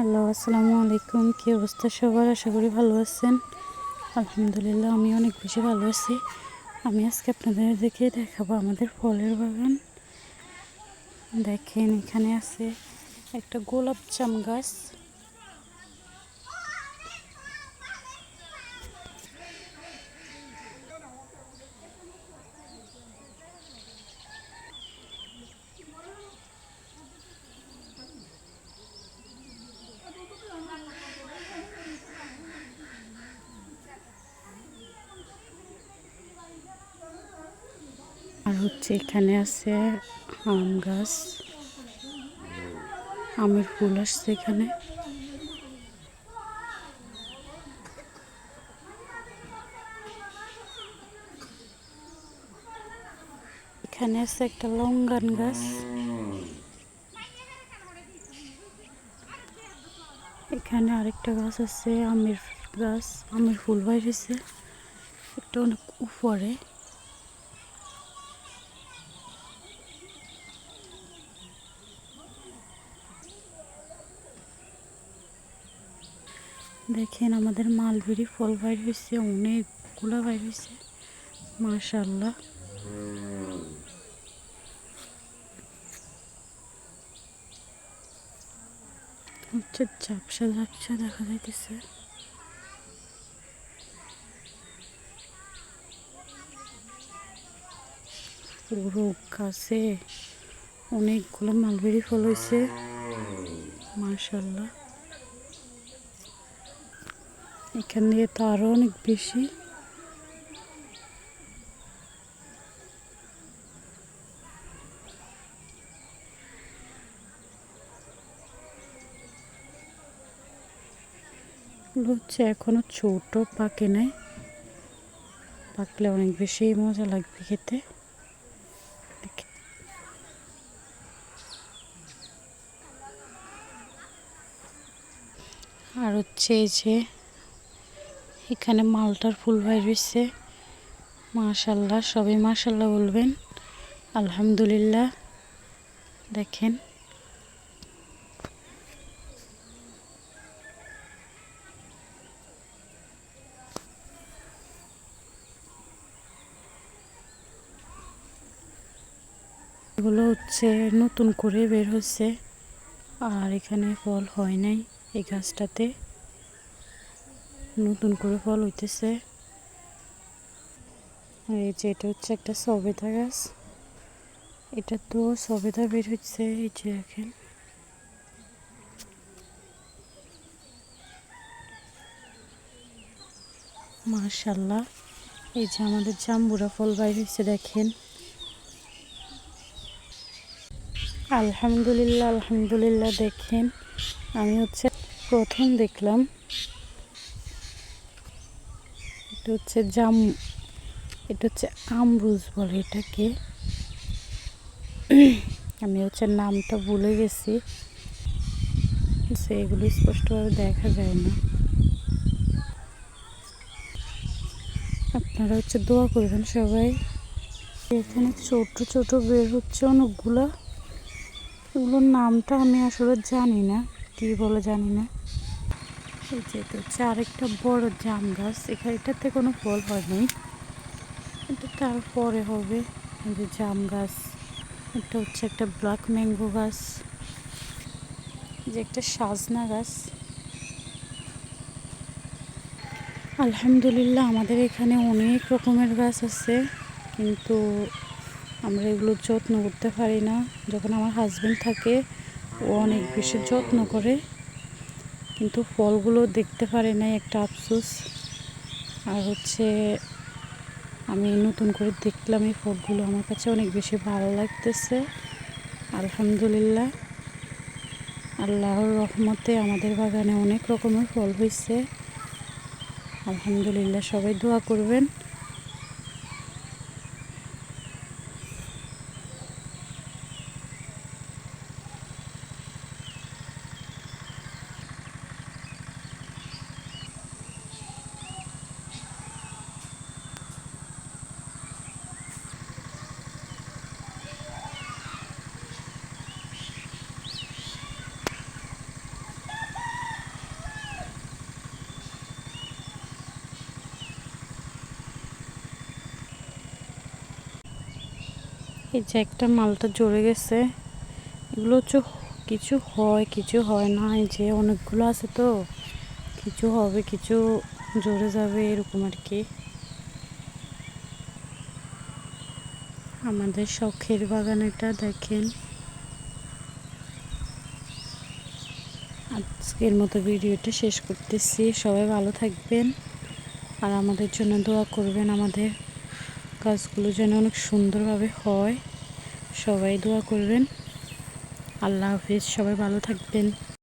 Hello, আসসালামু আলাইকুম। কী অবস্থা সবার? আশা করি ভালো আছেন। আলহামদুলিল্লাহ, আমি অনেক বেশি ভালো আছি। আমি আজকে আপনাদের দেখাবো আমাদের ফলের বাগান। দেখেন, এখানে আছে একটা গোলাপ জাম গাছ। আর এখানে আছে আম গাছ, আমের ফুল আসছে এখানে। এখানে আছে একটা লঙ্গান গাছ। এখানে আরেকটা গাছ আছে আমের গাছ, আমের ফুল বাইরেছে একটু অনেক উপরে। দেখেন, আমাদের মালবেরি ফল বাইর হয়েছে, অনেকগুলো বাইর হয়েছে, মাশাআল্লাহ। ঝাপসা ঝাপসা দেখা যাইতেছে। পুরো গাছে অনেকগুলো মালবেরি ফল হয়েছে, মাশাআল্লাহ। এখান দিয়ে তো আরো অনেক বেশি। এখনো ছোট, পাকে নাই। পাকলে অনেক বেশি মজা লাগবে খেতে। আর এই যে এখানে মালটার ফুল বাইর হয়েছে, মাশাআল্লাহ। সবাই মাশাআল্লাহ বলবেন, আলহামদুলিল্লাহ। দেখেন, এগুলো নতুন করে বের হচ্ছে, আর এখানে ফল হয় নাই। এই গাছটাতে নতুন করে ফল হইতেছে। এই যে এটা একটা সবেদা গাছ, এটা তো সবেদা বের হচ্ছে। এই যে দেখেন, মাশাআল্লাহ। এই যে আমাদের জাম্বুরা ফল বাইর হচ্ছে, দেখেন। আলহামদুলিল্লাহ, আলহামদুলিল্লাহ। দেখেন, আমি প্রথম দেখলাম। এটা এটা আমরুজ বলে এটাকে। আমি নামটা ভুলে গেছি, এগুলো স্পষ্টভাবে দেখা যায় না। আপনারা দোয়া করবেন সবাই। এখানে ছোট ছোট বের হচ্ছে অনেকগুলো। এগুলোর নামটা আমি আসলে জানি না, কি বলে জানি না। এই যে এটা আরেকটা বড় জাম গাছ। এটাতে কোনো ফল হয় নাই, এটা তারপরে হবে। এই যে জাম গাছ, এটা একটা ব্ল্যাক ম্যাঙ্গো গাছ, যে একটা সাজনা গাছ। আলহামদুলিল্লাহ, আমাদের এখানে অনেক রকমের গাছ আছে, কিন্তু আমরা এগুলো যত্ন করতে পারি না। যখন আমার হাজবেন্ড থাকে, ও অনেক বেশি যত্ন করে, কিন্তু ফলগুলো দেখতে পারে না, একটা আফসোস। আর আমি নতুন করে দেখলাম এই ফলগুলো, আমার কাছে অনেক বেশি ভালো লাগতেছে। আলহামদুলিল্লাহ, আল্লাহর রহমতে আমাদের বাগানে অনেক রকমের ফল হয়েছে। আলহামদুলিল্লাহ, সবাই দোয়া করবেন। এই যে একটা মালটা জ্বরে গেছে। এগুলো হচ্ছে কিছু হয় কিছু হয় না, এই যে অনেকগুলো আছে তো, কিছু হবে কিছু জ্বরে যাবে এরকম আর কি। আমাদের শখের বাগান এটা দেখেন। আজকের মতো ভিডিওটা শেষ করতেছি। সবাই ভালো থাকবেন আর আমাদের জন্য দোয়া করবেন, আমাদের গাছগুলো যেন অনেক সুন্দরভাবে হয়। সবাই দোয়া করবেন। আল্লাহ হাফিজ, সবাই ভালো থাকবেন।